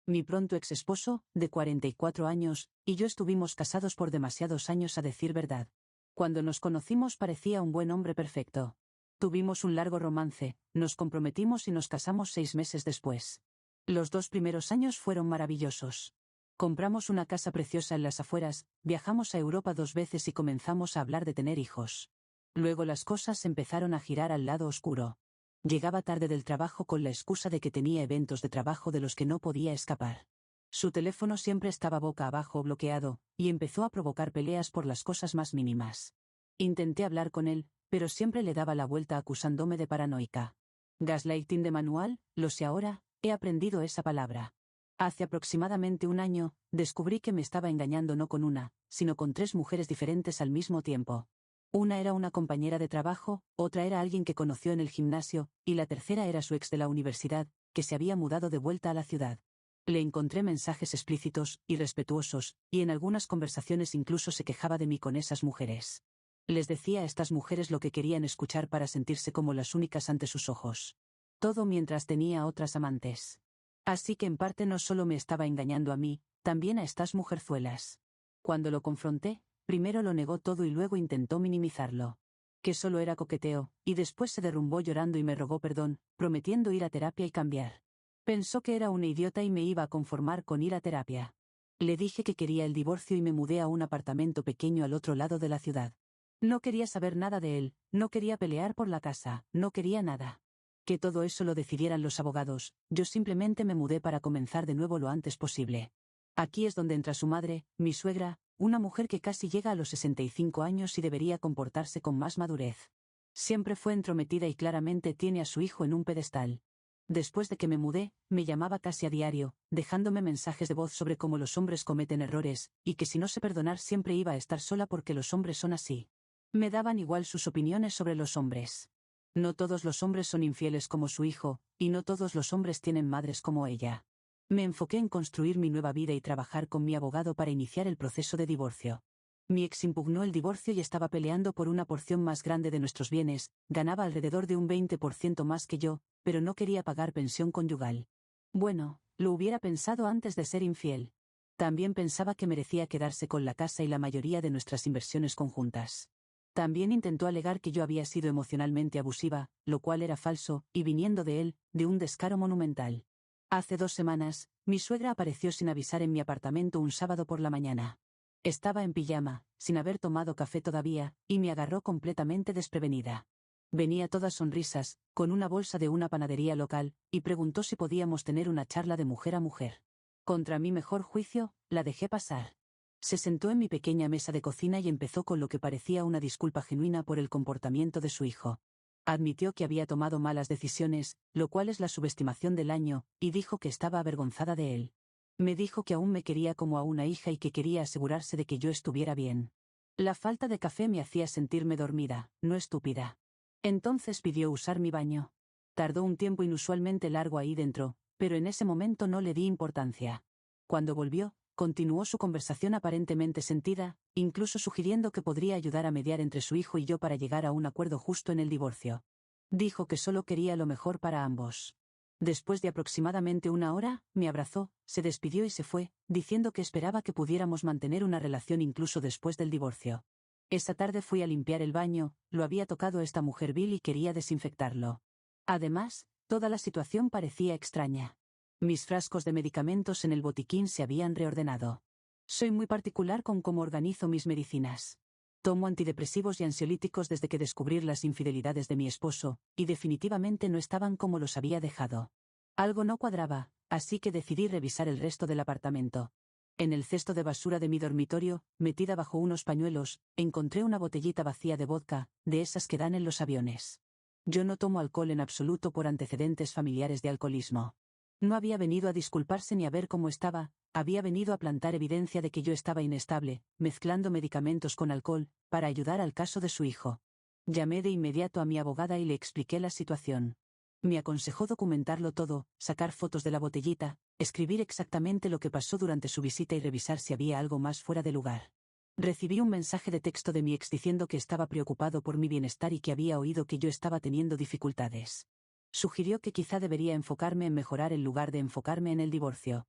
Mi pronto ex esposo, de 44 años, y yo estuvimos casados por demasiados años a decir verdad. Cuando nos conocimos parecía un buen hombre perfecto. Tuvimos un largo romance, nos comprometimos y nos casamos 6 meses después. Los 2 primeros años fueron maravillosos. Compramos una casa preciosa en las afueras, viajamos a Europa 2 veces y comenzamos a hablar de tener hijos. Luego las cosas empezaron a girar al lado oscuro. Llegaba tarde del trabajo con la excusa de que tenía eventos de trabajo de los que no podía escapar. Su teléfono siempre estaba boca abajo bloqueado, y empezó a provocar peleas por las cosas más mínimas. Intenté hablar con él, pero siempre le daba la vuelta acusándome de paranoica. Gaslighting de manual, lo sé ahora, he aprendido esa palabra. Hace aproximadamente un año, descubrí que me estaba engañando no con una, sino con 3 mujeres diferentes al mismo tiempo. Una era una compañera de trabajo, otra era alguien que conoció en el gimnasio, y la tercera era su ex de la universidad, que se había mudado de vuelta a la ciudad. Le encontré mensajes explícitos, irrespetuosos, y en algunas conversaciones incluso se quejaba de mí con esas mujeres. Les decía a estas mujeres lo que querían escuchar para sentirse como las únicas ante sus ojos. Todo mientras tenía otras amantes. Así que en parte no solo me estaba engañando a mí, también a estas mujerzuelas. Cuando lo confronté, primero lo negó todo y luego intentó minimizarlo. Que solo era coqueteo, y después se derrumbó llorando y me rogó perdón, prometiendo ir a terapia y cambiar. Pensó que era una idiota y me iba a conformar con ir a terapia. Le dije que quería el divorcio y me mudé a un apartamento pequeño al otro lado de la ciudad. No quería saber nada de él, no quería pelear por la casa, no quería nada. Que todo eso lo decidieran los abogados, yo simplemente me mudé para comenzar de nuevo lo antes posible. Aquí es donde entra su madre, mi suegra, una mujer que casi llega a los 65 años y debería comportarse con más madurez. Siempre fue entrometida y claramente tiene a su hijo en un pedestal. Después de que me mudé, me llamaba casi a diario, dejándome mensajes de voz sobre cómo los hombres cometen errores, y que si no sé perdonar siempre iba a estar sola porque los hombres son así. Me daban igual sus opiniones sobre los hombres. No todos los hombres son infieles como su hijo, y no todos los hombres tienen madres como ella. Me enfoqué en construir mi nueva vida y trabajar con mi abogado para iniciar el proceso de divorcio. Mi ex impugnó el divorcio y estaba peleando por una porción más grande de nuestros bienes, ganaba alrededor de un 20% más que yo, pero no quería pagar pensión conyugal. Bueno, lo hubiera pensado antes de ser infiel. También pensaba que merecía quedarse con la casa y la mayoría de nuestras inversiones conjuntas. También intentó alegar que yo había sido emocionalmente abusiva, lo cual era falso, y viniendo de él, de un descaro monumental. Hace 2 semanas, mi suegra apareció sin avisar en mi apartamento un sábado por la mañana. Estaba en pijama, sin haber tomado café todavía, y me agarró completamente desprevenida. Venía todas sonrisas, con una bolsa de una panadería local, y preguntó si podíamos tener una charla de mujer a mujer. Contra mi mejor juicio, la dejé pasar. Se sentó en mi pequeña mesa de cocina y empezó con lo que parecía una disculpa genuina por el comportamiento de su hijo. Admitió que había tomado malas decisiones, lo cual es la subestimación del año, y dijo que estaba avergonzada de él. Me dijo que aún me quería como a una hija y que quería asegurarse de que yo estuviera bien. La falta de café me hacía sentirme dormida, no estúpida. Entonces pidió usar mi baño. Tardó un tiempo inusualmente largo ahí dentro, pero en ese momento no le di importancia. Cuando volvió, continuó su conversación aparentemente sentida, incluso sugiriendo que podría ayudar a mediar entre su hijo y yo para llegar a un acuerdo justo en el divorcio. Dijo que solo quería lo mejor para ambos. Después de aproximadamente 1 hora, me abrazó, se despidió y se fue, diciendo que esperaba que pudiéramos mantener una relación incluso después del divorcio. Esa tarde fui a limpiar el baño, lo había tocado esta mujer vil y quería desinfectarlo. Además, toda la situación parecía extraña. Mis frascos de medicamentos en el botiquín se habían reordenado. Soy muy particular con cómo organizo mis medicinas. Tomo antidepresivos y ansiolíticos desde que descubrí las infidelidades de mi esposo, y definitivamente no estaban como los había dejado. Algo no cuadraba, así que decidí revisar el resto del apartamento. En el cesto de basura de mi dormitorio, metida bajo unos pañuelos, encontré una botellita vacía de vodka, de esas que dan en los aviones. Yo no tomo alcohol en absoluto por antecedentes familiares de alcoholismo. No había venido a disculparse ni a ver cómo estaba, había venido a plantar evidencia de que yo estaba inestable, mezclando medicamentos con alcohol, para ayudar al caso de su hijo. Llamé de inmediato a mi abogada y le expliqué la situación. Me aconsejó documentarlo todo, sacar fotos de la botellita, escribir exactamente lo que pasó durante su visita y revisar si había algo más fuera de lugar. Recibí un mensaje de texto de mi ex diciendo que estaba preocupado por mi bienestar y que había oído que yo estaba teniendo dificultades. Sugirió que quizá debería enfocarme en mejorar en lugar de enfocarme en el divorcio.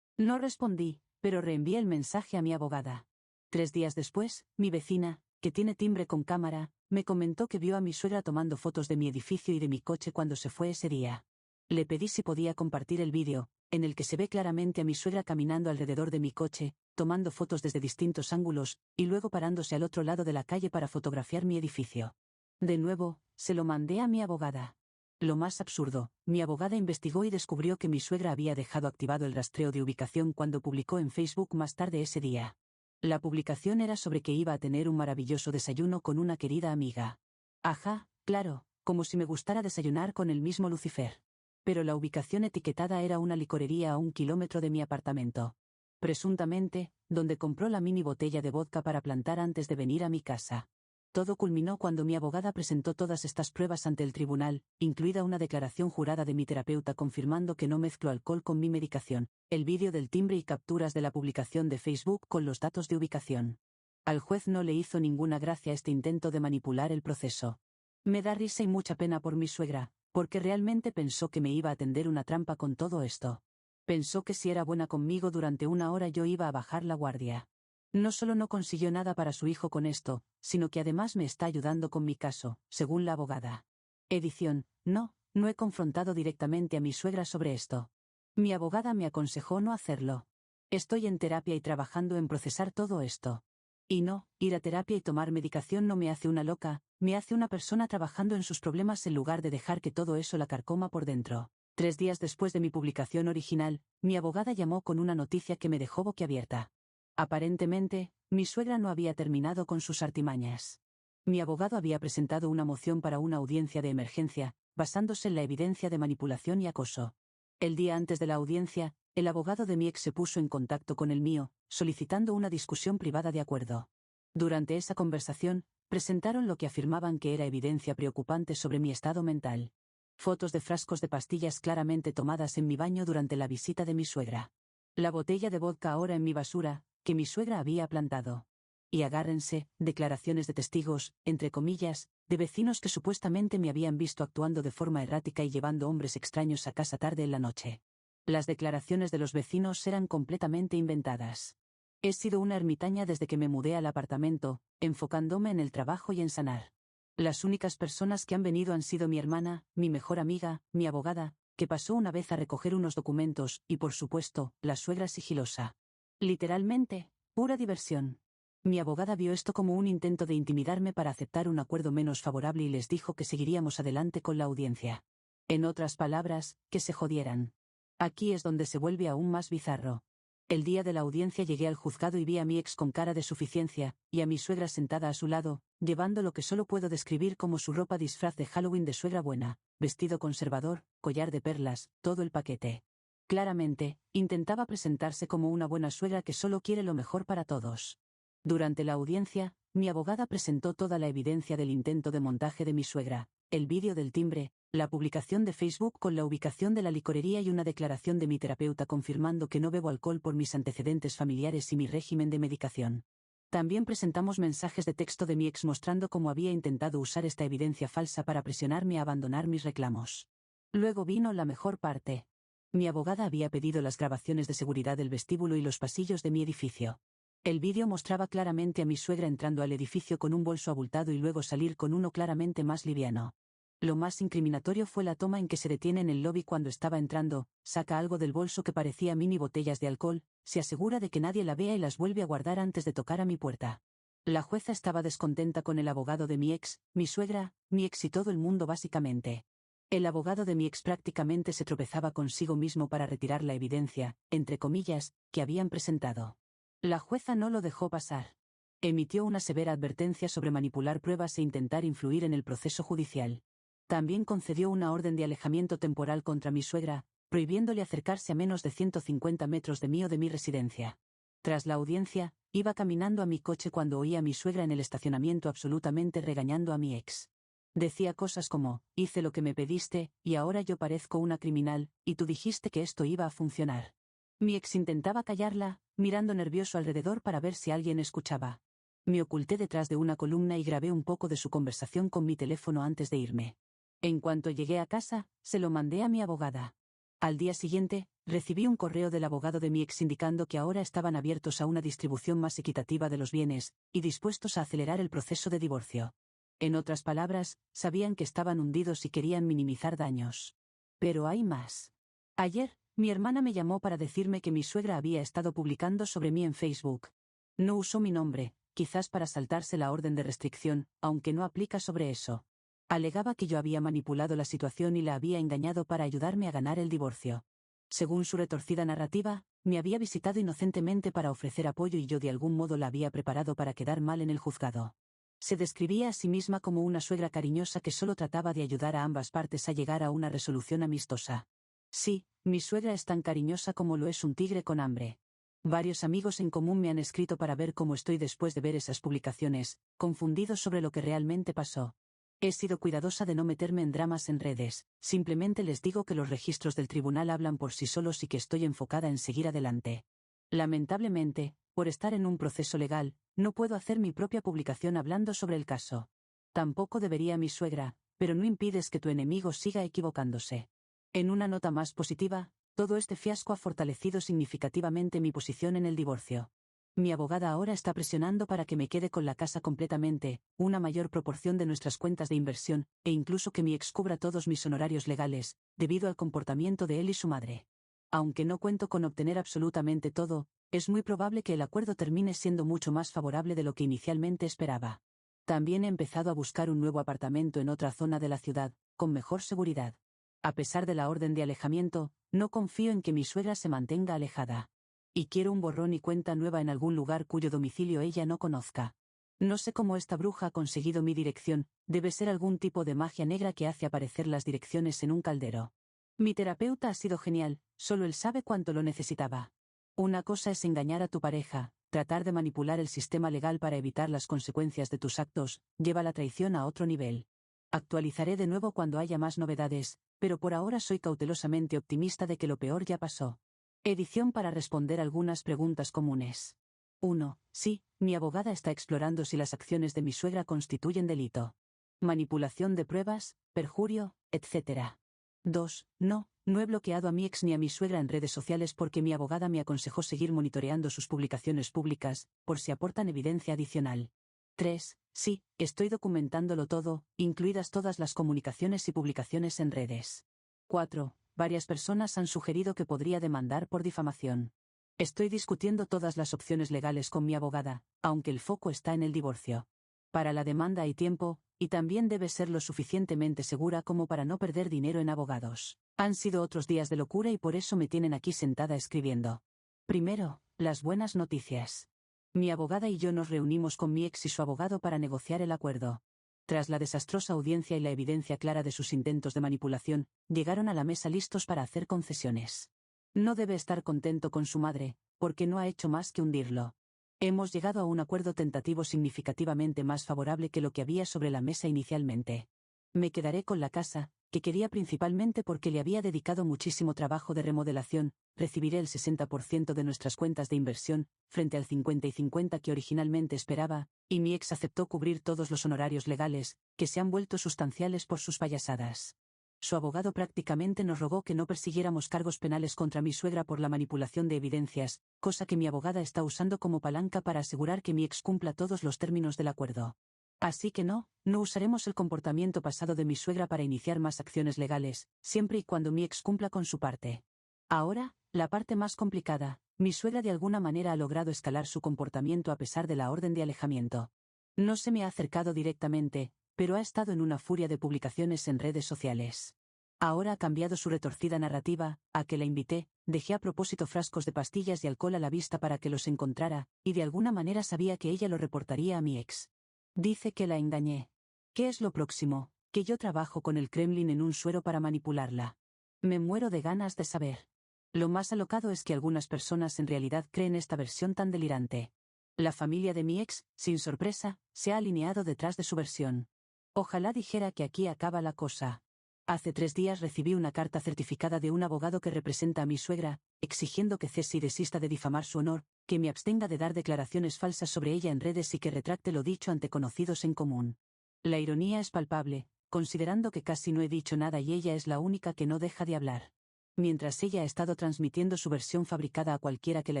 No respondí, pero reenvié el mensaje a mi abogada. 3 días después, mi vecina, que tiene timbre con cámara, me comentó que vio a mi suegra tomando fotos de mi edificio y de mi coche cuando se fue ese día. Le pedí si podía compartir el vídeo, en el que se ve claramente a mi suegra caminando alrededor de mi coche, tomando fotos desde distintos ángulos, y luego parándose al otro lado de la calle para fotografiar mi edificio. De nuevo, se lo mandé a mi abogada. Lo más absurdo, mi abogada investigó y descubrió que mi suegra había dejado activado el rastreo de ubicación cuando publicó en Facebook más tarde ese día. La publicación era sobre que iba a tener un maravilloso desayuno con una querida amiga. Ajá, claro, como si me gustara desayunar con el mismo Lucifer. Pero la ubicación etiquetada era una licorería a 1 kilómetro de mi apartamento. Presuntamente, donde compró la mini botella de vodka para plantar antes de venir a mi casa. Todo culminó cuando mi abogada presentó todas estas pruebas ante el tribunal, incluida una declaración jurada de mi terapeuta confirmando que no mezclo alcohol con mi medicación, el vídeo del timbre y capturas de la publicación de Facebook con los datos de ubicación. Al juez no le hizo ninguna gracia este intento de manipular el proceso. Me da risa y mucha pena por mi suegra, porque realmente pensó que me iba a tender una trampa con todo esto. Pensó que si era buena conmigo durante 1 hora yo iba a bajar la guardia. No solo no consiguió nada para su hijo con esto, sino que además me está ayudando con mi caso, según la abogada. Edición: no he confrontado directamente a mi suegra sobre esto. Mi abogada me aconsejó no hacerlo. Estoy en terapia y trabajando en procesar todo esto. Y no, ir a terapia y tomar medicación no me hace una loca, me hace una persona trabajando en sus problemas en lugar de dejar que todo eso la carcoma por dentro. 3 días después de mi publicación original, mi abogada llamó con una noticia que me dejó boquiabierta. Aparentemente, mi suegra no había terminado con sus artimañas. Mi abogado había presentado una moción para una audiencia de emergencia, basándose en la evidencia de manipulación y acoso. El día antes de la audiencia, el abogado de mi ex se puso en contacto con el mío, solicitando una discusión privada de acuerdo. Durante esa conversación, presentaron lo que afirmaban que era evidencia preocupante sobre mi estado mental. Fotos de frascos de pastillas claramente tomadas en mi baño durante la visita de mi suegra. La botella de vodka ahora en mi basura, que mi suegra había plantado. Y agárrense, declaraciones de testigos, entre comillas, de vecinos que supuestamente me habían visto actuando de forma errática y llevando hombres extraños a casa tarde en la noche. Las declaraciones de los vecinos eran completamente inventadas. He sido una ermitaña desde que me mudé al apartamento, enfocándome en el trabajo y en sanar. Las únicas personas que han venido han sido mi hermana, mi mejor amiga, mi abogada, que pasó una vez a recoger unos documentos, y por supuesto, la suegra sigilosa. Literalmente, pura diversión. Mi abogada vio esto como un intento de intimidarme para aceptar un acuerdo menos favorable y les dijo que seguiríamos adelante con la audiencia. En otras palabras, que se jodieran. Aquí es donde se vuelve aún más bizarro. El día de la audiencia llegué al juzgado y vi a mi ex con cara de suficiencia, y a mi suegra sentada a su lado, llevando lo que solo puedo describir como su ropa disfraz de Halloween de suegra buena, vestido conservador, collar de perlas, todo el paquete. Claramente, intentaba presentarse como una buena suegra que solo quiere lo mejor para todos. Durante la audiencia, mi abogada presentó toda la evidencia del intento de montaje de mi suegra, el vídeo del timbre, la publicación de Facebook con la ubicación de la licorería y una declaración de mi terapeuta confirmando que no bebo alcohol por mis antecedentes familiares y mi régimen de medicación. También presentamos mensajes de texto de mi ex mostrando cómo había intentado usar esta evidencia falsa para presionarme a abandonar mis reclamos. Luego vino la mejor parte. Mi abogada había pedido las grabaciones de seguridad del vestíbulo y los pasillos de mi edificio. El vídeo mostraba claramente a mi suegra entrando al edificio con un bolso abultado y luego salir con uno claramente más liviano. Lo más incriminatorio fue la toma en que se detiene en el lobby cuando estaba entrando, saca algo del bolso que parecía mini botellas de alcohol, se asegura de que nadie la vea y las vuelve a guardar antes de tocar a mi puerta. La jueza estaba descontenta con el abogado de mi ex, mi suegra, mi ex y todo el mundo básicamente. El abogado de mi ex prácticamente se tropezaba consigo mismo para retirar la evidencia, entre comillas, que habían presentado. La jueza no lo dejó pasar. Emitió una severa advertencia sobre manipular pruebas e intentar influir en el proceso judicial. También concedió una orden de alejamiento temporal contra mi suegra, prohibiéndole acercarse a menos de 150 metros de mí o de mi residencia. Tras la audiencia, iba caminando a mi coche cuando oí a mi suegra en el estacionamiento absolutamente regañando a mi ex. Decía cosas como, hice lo que me pediste, y ahora yo parezco una criminal, y tú dijiste que esto iba a funcionar. Mi ex intentaba callarla, mirando nervioso alrededor para ver si alguien escuchaba. Me oculté detrás de una columna y grabé un poco de su conversación con mi teléfono antes de irme. En cuanto llegué a casa, se lo mandé a mi abogada. Al día siguiente, Recibí un correo del abogado de mi ex indicando que ahora estaban abiertos a una distribución más equitativa de los bienes, y dispuestos a acelerar el proceso de divorcio. En otras palabras, sabían que estaban hundidos y querían minimizar daños. Pero hay más. Ayer, mi hermana me llamó para decirme que mi suegra había estado publicando sobre mí en Facebook. No usó mi nombre, quizás para saltarse la orden de restricción, aunque no aplica sobre eso. Alegaba que yo había manipulado la situación y la había engañado para ayudarme a ganar el divorcio. Según su retorcida narrativa, me había visitado inocentemente para ofrecer apoyo y yo de algún modo la había preparado para quedar mal en el juzgado. Se describía a sí misma como una suegra cariñosa que solo trataba de ayudar a ambas partes a llegar a una resolución amistosa. Sí, mi suegra es tan cariñosa como lo es un tigre con hambre. Varios amigos en común me han escrito para ver cómo estoy después de ver esas publicaciones, confundidos sobre lo que realmente pasó. He sido cuidadosa de no meterme en dramas en redes, simplemente les digo que los registros del tribunal hablan por sí solos y que estoy enfocada en seguir adelante. Lamentablemente, por estar en un proceso legal, no puedo hacer mi propia publicación hablando sobre el caso. Tampoco debería mi suegra, pero no impides que tu enemigo siga equivocándose. En una nota más positiva, todo este fiasco ha fortalecido significativamente mi posición en el divorcio. Mi abogada ahora está presionando para que me quede con la casa completamente, una mayor proporción de nuestras cuentas de inversión, e incluso que mi ex cubra todos mis honorarios legales, debido al comportamiento de él y su madre. Aunque no cuento con obtener absolutamente todo, es muy probable que el acuerdo termine siendo mucho más favorable de lo que inicialmente esperaba. También he empezado a buscar un nuevo apartamento en otra zona de la ciudad, con mejor seguridad. A pesar de la orden de alejamiento, no confío en que mi suegra se mantenga alejada. Y quiero un borrón y cuenta nueva en algún lugar cuyo domicilio ella no conozca. No sé cómo esta bruja ha conseguido mi dirección, debe ser algún tipo de magia negra que hace aparecer las direcciones en un caldero. Mi terapeuta ha sido genial, solo él sabe cuánto lo necesitaba. Una cosa es engañar a tu pareja, tratar de manipular el sistema legal para evitar las consecuencias de tus actos, lleva la traición a otro nivel. Actualizaré de nuevo cuando haya más novedades, pero por ahora soy cautelosamente optimista de que lo peor ya pasó. Edición para responder algunas preguntas comunes. 1. Sí, mi abogada está explorando si las acciones de mi suegra constituyen delito. Manipulación de pruebas, perjurio, etc. 2. No he bloqueado a mi ex ni a mi suegra en redes sociales porque mi abogada me aconsejó seguir monitoreando sus publicaciones públicas, por si aportan evidencia adicional. 3. Sí, estoy documentándolo todo, incluidas todas las comunicaciones y publicaciones en redes. 4. Varias personas han sugerido que podría demandar por difamación. Estoy discutiendo todas las opciones legales con mi abogada, aunque el foco está en el divorcio. Para la demanda hay tiempo, y también debe ser lo suficientemente segura como para no perder dinero en abogados. Han sido otros días de locura y por eso me tienen aquí sentada escribiendo. Primero, las buenas noticias. Mi abogada y yo nos reunimos con mi ex y su abogado para negociar el acuerdo. Tras la desastrosa audiencia y la evidencia clara de sus intentos de manipulación, llegaron a la mesa listos para hacer concesiones. No debe estar contento con su madre, porque no ha hecho más que hundirlo. Hemos llegado a un acuerdo tentativo significativamente más favorable que lo que había sobre la mesa inicialmente. Me quedaré con la casa, que quería principalmente porque le había dedicado muchísimo trabajo de remodelación, recibiré el 60% de nuestras cuentas de inversión, frente al 50 y 50 que originalmente esperaba, y mi ex aceptó cubrir todos los honorarios legales, que se han vuelto sustanciales por sus payasadas. Su abogado prácticamente nos rogó que no persiguiéramos cargos penales contra mi suegra por la manipulación de evidencias, cosa que mi abogada está usando como palanca para asegurar que mi ex cumpla todos los términos del acuerdo. Así que no usaremos el comportamiento pasado de mi suegra para iniciar más acciones legales, siempre y cuando mi ex cumpla con su parte. Ahora, la parte más complicada, mi suegra de alguna manera ha logrado escalar su comportamiento a pesar de la orden de alejamiento. No se me ha acercado directamente, pero ha estado en una furia de publicaciones en redes sociales. Ahora ha cambiado su retorcida narrativa, a que la invité, dejé a propósito frascos de pastillas y alcohol a la vista para que los encontrara, y de alguna manera sabía que ella lo reportaría a mi ex. Dice que la engañé. ¿Qué es lo próximo? Que yo trabajo con el Kremlin en un suero para manipularla. Me muero de ganas de saber. Lo más alocado es que algunas personas en realidad creen esta versión tan delirante. La familia de mi ex, sin sorpresa, se ha alineado detrás de su versión. Ojalá dijera que aquí acaba la cosa. Hace 3 días recibí una carta certificada de un abogado que representa a mi suegra, exigiendo que cese y desista de difamar su honor, que me abstenga de dar declaraciones falsas sobre ella en redes y que retracte lo dicho ante conocidos en común. La ironía es palpable, considerando que casi no he dicho nada y ella es la única que no deja de hablar. Mientras ella ha estado transmitiendo su versión fabricada a cualquiera que la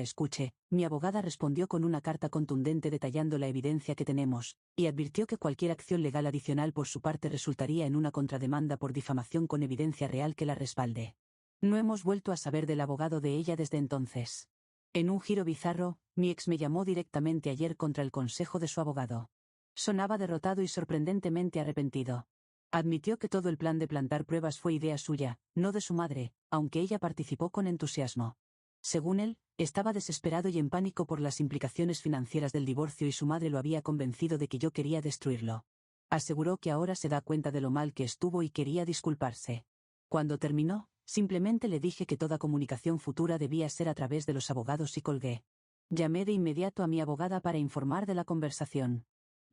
escuche, mi abogada respondió con una carta contundente detallando la evidencia que tenemos, y advirtió que cualquier acción legal adicional por su parte resultaría en una contrademanda por difamación con evidencia real que la respalde. No hemos vuelto a saber del abogado de ella desde entonces. En un giro bizarro, mi ex me llamó directamente ayer contra el consejo de su abogado. Sonaba derrotado y sorprendentemente arrepentido. Admitió que todo el plan de plantar pruebas fue idea suya, no de su madre, aunque ella participó con entusiasmo. Según él, estaba desesperado y en pánico por las implicaciones financieras del divorcio y su madre lo había convencido de que yo quería destruirlo. Aseguró que ahora se da cuenta de lo mal que estuvo y quería disculparse. Cuando terminó, simplemente le dije que toda comunicación futura debía ser a través de los abogados y colgué. Llamé de inmediato a mi abogada para informar de la conversación.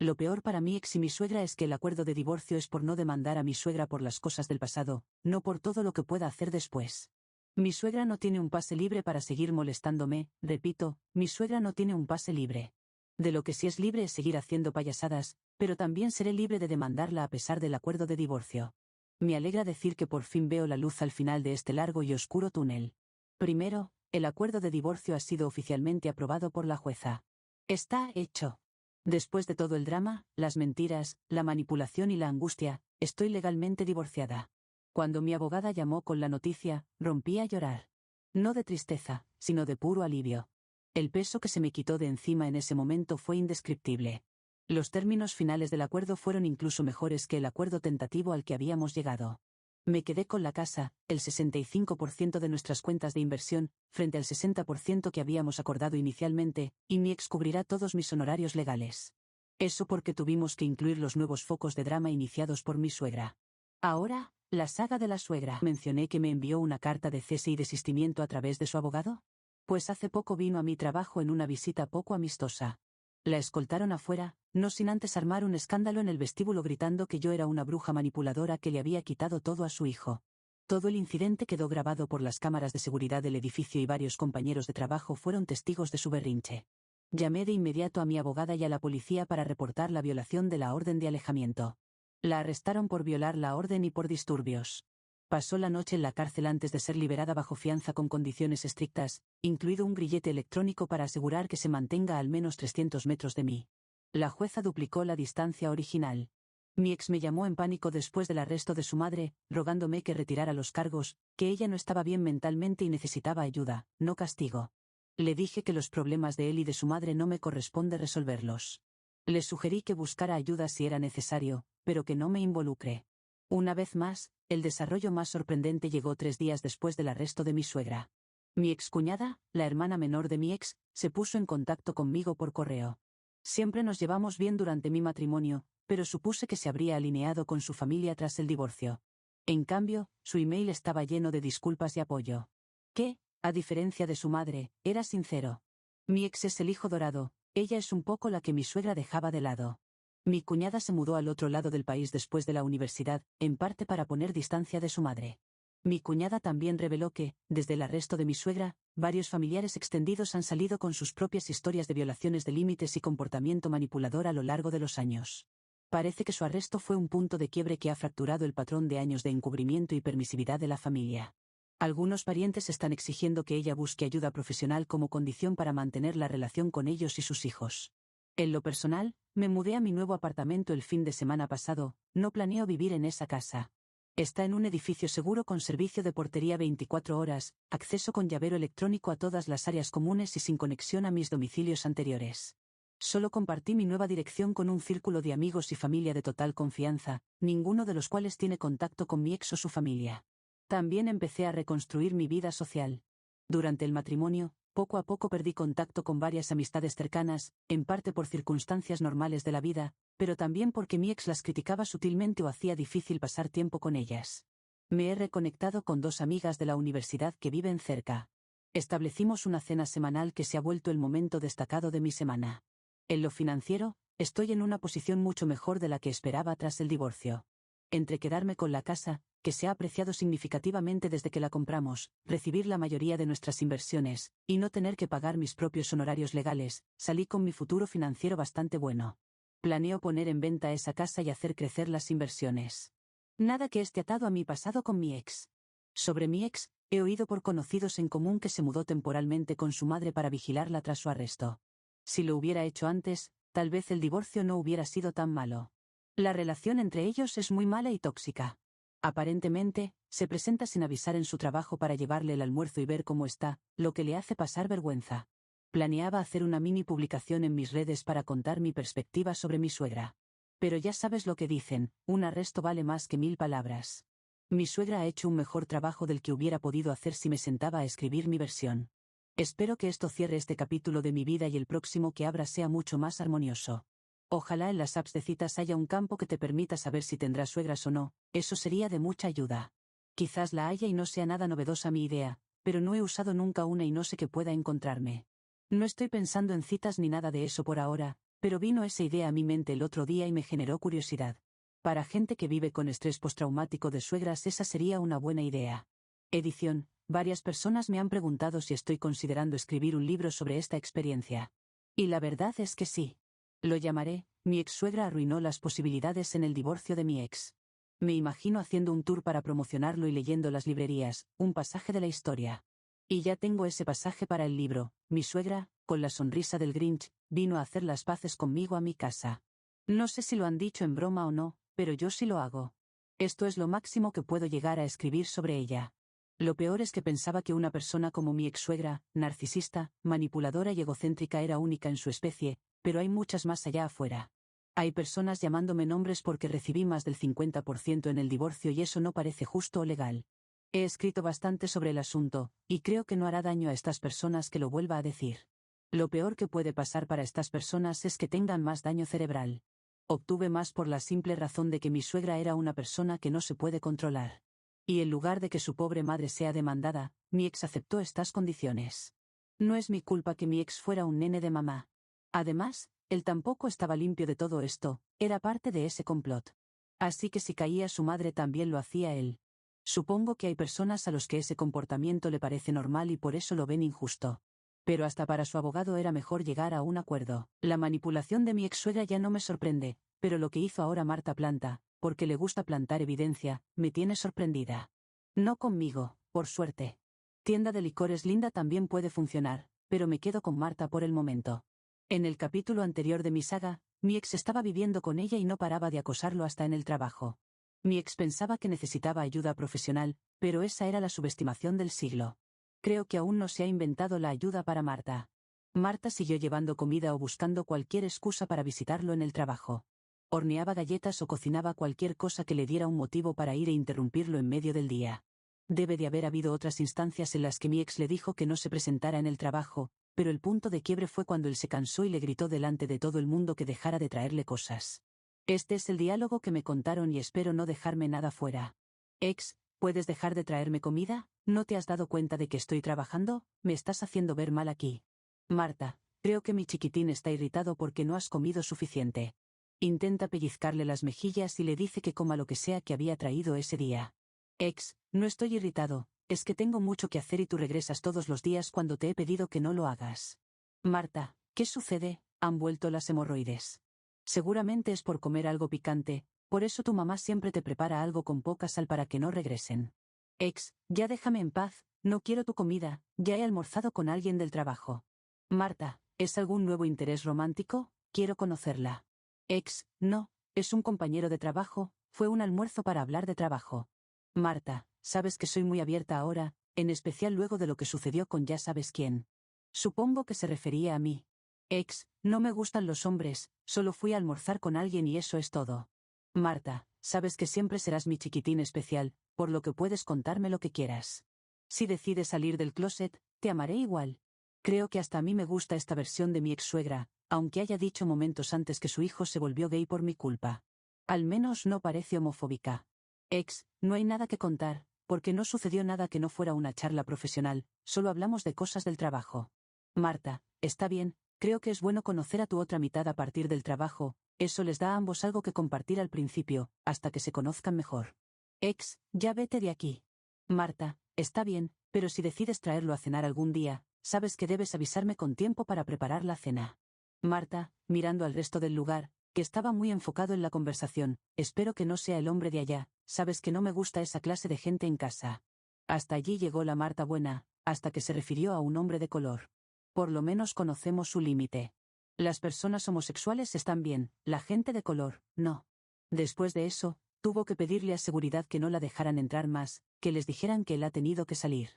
Lo peor para mi ex y mi suegra es que el acuerdo de divorcio es por no demandar a mi suegra por las cosas del pasado, no por todo lo que pueda hacer después. Mi suegra no tiene un pase libre para seguir molestándome, repito, mi suegra no tiene un pase libre. De lo que sí es libre es seguir haciendo payasadas, pero también seré libre de demandarla a pesar del acuerdo de divorcio. Me alegra decir que por fin veo la luz al final de este largo y oscuro túnel. Primero, el acuerdo de divorcio ha sido oficialmente aprobado por la jueza. Está hecho. Después de todo el drama, las mentiras, la manipulación y la angustia, estoy legalmente divorciada. Cuando mi abogada llamó con la noticia, rompí a llorar. No de tristeza, sino de puro alivio. El peso que se me quitó de encima en ese momento fue indescriptible. Los términos finales del acuerdo fueron incluso mejores que el acuerdo tentativo al que habíamos llegado. Me quedé con la casa, el 65% de nuestras cuentas de inversión, frente al 60% que habíamos acordado inicialmente, y mi ex cubrirá todos mis honorarios legales. Eso porque tuvimos que incluir los nuevos focos de drama iniciados por mi suegra. Ahora, la saga de la suegra. ¿Mencioné que me envió una carta de cese y desistimiento a través de su abogado? Pues hace poco vino a mi trabajo en una visita poco amistosa. La escoltaron afuera, no sin antes armar un escándalo en el vestíbulo gritando que yo era una bruja manipuladora que le había quitado todo a su hijo. Todo el incidente quedó grabado por las cámaras de seguridad del edificio y varios compañeros de trabajo fueron testigos de su berrinche. Llamé de inmediato a mi abogada y a la policía para reportar la violación de la orden de alejamiento. La arrestaron por violar la orden y por disturbios. Pasó la noche en la cárcel antes de ser liberada bajo fianza con condiciones estrictas, incluido un grillete electrónico para asegurar que se mantenga a al menos 300 metros de mí. La jueza duplicó la distancia original. Mi ex me llamó en pánico después del arresto de su madre, rogándome que retirara los cargos, que ella no estaba bien mentalmente y necesitaba ayuda, no castigo. Le dije que los problemas de él y de su madre no me corresponde resolverlos. Le sugerí que buscara ayuda si era necesario, pero que no me involucre. Una vez más, el desarrollo más sorprendente llegó 3 días después del arresto de mi suegra. Mi excuñada, la hermana menor de mi ex, se puso en contacto conmigo por correo. Siempre nos llevamos bien durante mi matrimonio, pero supuse que se habría alineado con su familia tras el divorcio. En cambio, su email estaba lleno de disculpas y apoyo. Que, a diferencia de su madre, era sincero. Mi ex es el hijo dorado, ella es un poco la que mi suegra dejaba de lado. Mi cuñada se mudó al otro lado del país después de la universidad, en parte para poner distancia de su madre. Mi cuñada también reveló que, desde el arresto de mi suegra, varios familiares extendidos han salido con sus propias historias de violaciones de límites y comportamiento manipulador a lo largo de los años. Parece que su arresto fue un punto de quiebre que ha fracturado el patrón de años de encubrimiento y permisividad de la familia. Algunos parientes están exigiendo que ella busque ayuda profesional como condición para mantener la relación con ellos y sus hijos. En lo personal, me mudé a mi nuevo apartamento el fin de semana pasado, no planeo vivir en esa casa. Está en un edificio seguro con servicio de portería 24 horas, acceso con llavero electrónico a todas las áreas comunes y sin conexión a mis domicilios anteriores. Solo compartí mi nueva dirección con un círculo de amigos y familia de total confianza, ninguno de los cuales tiene contacto con mi ex o su familia. También empecé a reconstruir mi vida social. Durante el matrimonio, poco a poco perdí contacto con varias amistades cercanas, en parte por circunstancias normales de la vida, pero también porque mi ex las criticaba sutilmente o hacía difícil pasar tiempo con ellas. Me he reconectado con 2 amigas de la universidad que viven cerca. Establecimos una cena semanal que se ha vuelto el momento destacado de mi semana. En lo financiero, estoy en una posición mucho mejor de la que esperaba tras el divorcio. Entre quedarme con la casa, que se ha apreciado significativamente desde que la compramos, recibir la mayoría de nuestras inversiones, y no tener que pagar mis propios honorarios legales, salí con mi futuro financiero bastante bueno. Planeo poner en venta esa casa y hacer crecer las inversiones. Nada que esté atado a mi pasado con mi ex. Sobre mi ex, He oído por conocidos en común que se mudó temporalmente con su madre para vigilarla tras su arresto. Si lo hubiera hecho antes, tal vez el divorcio no hubiera sido tan malo. La relación entre ellos es muy mala y tóxica. Aparentemente, se presenta sin avisar en su trabajo para llevarle el almuerzo y ver cómo está, lo que le hace pasar vergüenza. Planeaba hacer una mini publicación en mis redes para contar mi perspectiva sobre mi suegra. Pero ya sabes lo que dicen, un arresto vale más que 1000 palabras. Mi suegra ha hecho un mejor trabajo del que hubiera podido hacer si me sentaba a escribir mi versión. Espero que esto cierre este capítulo de mi vida y el próximo que abra sea mucho más armonioso. Ojalá en las apps de citas haya un campo que te permita saber si tendrás suegras o no, eso sería de mucha ayuda. Quizás la haya y no sea nada novedosa mi idea, pero no he usado nunca una y no sé qué pueda encontrarme. No estoy pensando en citas ni nada de eso por ahora, pero vino esa idea a mi mente el otro día y me generó curiosidad. Para gente que vive con estrés postraumático de suegras esa sería una buena idea. Edición. Varias personas me han preguntado si estoy considerando escribir un libro sobre esta experiencia. Y la verdad es que sí. Lo llamaré, mi ex suegra arruinó las posibilidades en el divorcio de mi ex. Me imagino haciendo un tour para promocionarlo y leyendo las librerías, un pasaje de la historia. Y ya tengo ese pasaje para el libro. Mi suegra, con la sonrisa del Grinch, vino a hacer las paces conmigo a mi casa. No sé si lo han dicho en broma o no, pero yo sí lo hago. Esto es lo máximo que puedo llegar a escribir sobre ella. Lo peor es que pensaba que una persona como mi ex suegra, narcisista, manipuladora y egocéntrica era única en su especie, pero hay muchas más allá afuera. Hay personas llamándome nombres porque recibí más del 50% en el divorcio y eso no parece justo o legal. He escrito bastante sobre el asunto, y creo que no hará daño a estas personas que lo vuelva a decir. Lo peor que puede pasar para estas personas es que tengan más daño cerebral. Obtuve más por la simple razón de que mi suegra era una persona que no se puede controlar. Y en lugar de que su pobre madre sea demandada, mi ex aceptó estas condiciones. No es mi culpa que mi ex fuera un nene de mamá. Además, él tampoco estaba limpio de todo esto, era parte de ese complot. Así que si caía su madre también lo hacía él. Supongo que hay personas a los que ese comportamiento le parece normal y por eso lo ven injusto. Pero hasta para su abogado era mejor llegar a un acuerdo. La manipulación de mi ex suegra ya no me sorprende, pero lo que hizo ahora Marta Planta, porque le gusta plantar evidencia, me tiene sorprendida. No conmigo, por suerte. Tienda de licores Linda también puede funcionar, pero me quedo con Marta por el momento. En el capítulo anterior de mi saga, mi ex estaba viviendo con ella y no paraba de acosarlo hasta en el trabajo. Mi ex pensaba que necesitaba ayuda profesional, pero esa era la subestimación del siglo. Creo que aún no se ha inventado la ayuda para Marta. Marta siguió llevando comida o buscando cualquier excusa para visitarlo en el trabajo. Horneaba galletas o cocinaba cualquier cosa que le diera un motivo para ir e interrumpirlo en medio del día. Debe de haber habido otras instancias en las que mi ex le dijo que no se presentara en el trabajo, pero el punto de quiebre fue cuando él se cansó y le gritó delante de todo el mundo que dejara de traerle cosas. Este es el diálogo que me contaron y espero no dejarme nada fuera. Ex, ¿puedes dejar de traerme comida? ¿No te has dado cuenta de que estoy trabajando? Me estás haciendo ver mal aquí. Marta, creo que mi chiquitín está irritado porque no has comido suficiente. Intenta pellizcarle las mejillas y le dice que coma lo que sea que había traído ese día. Ex, no estoy irritado, es que tengo mucho que hacer y tú regresas todos los días cuando te he pedido que no lo hagas. Marta, ¿qué sucede? Han vuelto las hemorroides. Seguramente es por comer algo picante, por eso tu mamá siempre te prepara algo con poca sal para que no regresen. Ex, ya déjame en paz, no quiero tu comida, ya he almorzado con alguien del trabajo. Marta, ¿es algún nuevo interés romántico? Quiero conocerla. Ex, no, es un compañero de trabajo, fue un almuerzo para hablar de trabajo. Marta, sabes que soy muy abierta ahora, en especial luego de lo que sucedió con ya sabes quién. Supongo que se refería a mí. Ex, no me gustan los hombres, solo fui a almorzar con alguien y eso es todo. Marta, sabes que siempre serás mi chiquitín especial, por lo que puedes contarme lo que quieras. Si decides salir del closet, te amaré igual. Creo que hasta a mí me gusta esta versión de mi ex suegra, aunque haya dicho momentos antes que su hijo se volvió gay por mi culpa. Al menos no parece homofóbica. Ex, no hay nada que contar, porque no sucedió nada que no fuera una charla profesional, solo hablamos de cosas del trabajo. Marta, está bien, creo que es bueno conocer a tu otra mitad a partir del trabajo, eso les da a ambos algo que compartir al principio, hasta que se conozcan mejor. Ex, ya vete de aquí. Marta, está bien, pero si decides traerlo a cenar algún día, sabes que debes avisarme con tiempo para preparar la cena. Marta, mirando al resto del lugar, que estaba muy enfocado en la conversación, espero que no sea el hombre de allá, sabes que no me gusta esa clase de gente en casa. Hasta allí llegó la Marta buena, hasta que se refirió a un hombre de color. Por lo menos conocemos su límite. Las personas homosexuales están bien, la gente de color, no. Después de eso, tuvo que pedirle a seguridad que no la dejaran entrar más, que les dijeran que él ha tenido que salir.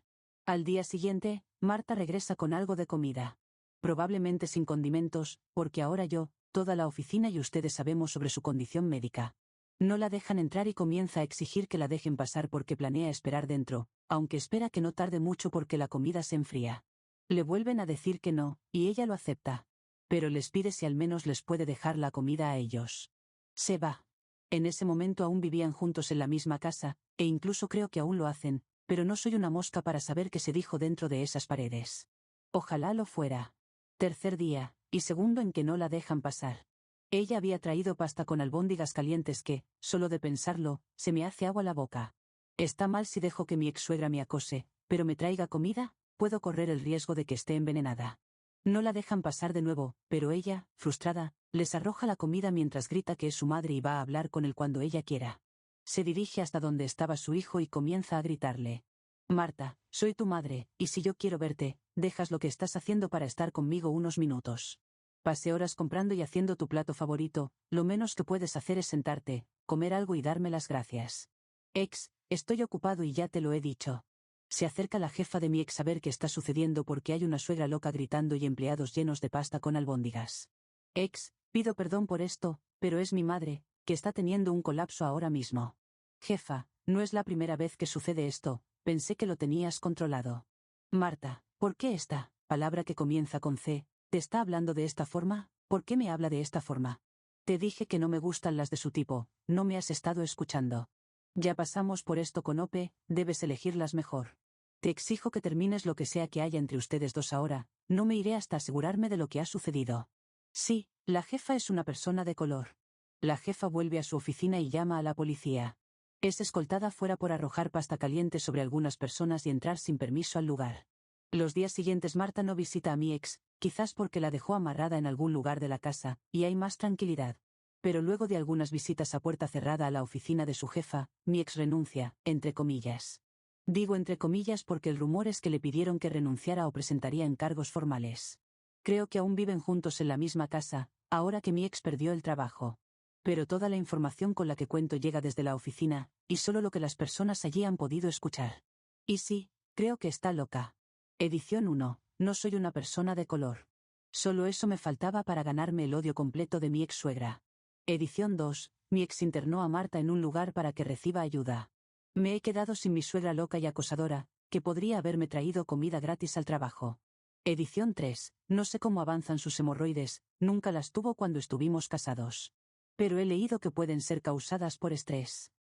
Al día siguiente, Marta regresa con algo de comida. Probablemente sin condimentos, porque ahora yo, toda la oficina y ustedes sabemos sobre su condición médica. No la dejan entrar y comienza a exigir que la dejen pasar porque planea esperar dentro, aunque espera que no tarde mucho porque la comida se enfría. Le vuelven a decir que no, y ella lo acepta. Pero les pide si al menos les puede dejar la comida a ellos. Se va. En ese momento aún vivían juntos en la misma casa, e incluso creo que aún lo hacen, pero no soy una mosca para saber qué se dijo dentro de esas paredes. Ojalá lo fuera. Tercer día, y segundo en que no la dejan pasar. Ella había traído pasta con albóndigas calientes que, solo de pensarlo, se me hace agua la boca. Está mal si dejo que mi ex-suegra me acose, pero me traiga comida, puedo correr el riesgo de que esté envenenada. No la dejan pasar de nuevo, pero ella, frustrada, les arroja la comida mientras grita que es su madre y va a hablar con él cuando ella quiera. Se dirige hasta donde estaba su hijo y comienza a gritarle. Marta, soy tu madre, y si yo quiero verte, dejas lo que estás haciendo para estar conmigo unos minutos. Pasé horas comprando y haciendo tu plato favorito, lo menos que puedes hacer es sentarte, comer algo y darme las gracias. Estoy ocupado y ya te lo he dicho. Se acerca la jefa de mi ex a ver qué está sucediendo porque hay una suegra loca gritando y empleados llenos de pasta con albóndigas. Pido perdón por esto, pero es mi madre, que está teniendo un colapso ahora mismo. Jefa, no es la primera vez que sucede esto, pensé que lo tenías controlado. Marta, ¿por qué esta palabra que comienza con C, te está hablando de esta forma? ¿Por qué me habla de esta forma? Te dije que no me gustan las de su tipo, no me has estado escuchando. Ya pasamos por esto con Ope, debes elegirlas mejor. Te exijo que termines lo que sea que haya entre ustedes dos ahora, no me iré hasta asegurarme de lo que ha sucedido. Sí, la jefa es una persona de color. La jefa vuelve a su oficina y llama a la policía. Es escoltada fuera por arrojar pasta caliente sobre algunas personas y entrar sin permiso al lugar. Los días siguientes Marta no visita a mi ex, quizás porque la dejó amarrada en algún lugar de la casa, y hay más tranquilidad. Pero luego de algunas visitas a puerta cerrada a la oficina de su jefa, mi ex renuncia, entre comillas. Digo entre comillas porque el rumor es que le pidieron que renunciara o presentaría encargos formales. Creo que aún viven juntos en la misma casa, ahora que mi ex perdió el trabajo. Pero toda la información con la que cuento llega desde la oficina, y solo lo que las personas allí han podido escuchar. Y sí, creo que está loca. Edición 1. No soy una persona de color. Solo eso me faltaba para ganarme el odio completo de mi ex suegra. Edición 2. Mi ex internó a Marta en un lugar para que reciba ayuda. Me he quedado sin mi suegra loca y acosadora, que podría haberme traído comida gratis al trabajo. Edición 3. No sé cómo avanzan sus hemorroides, nunca las tuvo cuando estuvimos casados. Pero he leído que pueden ser causadas por estrés.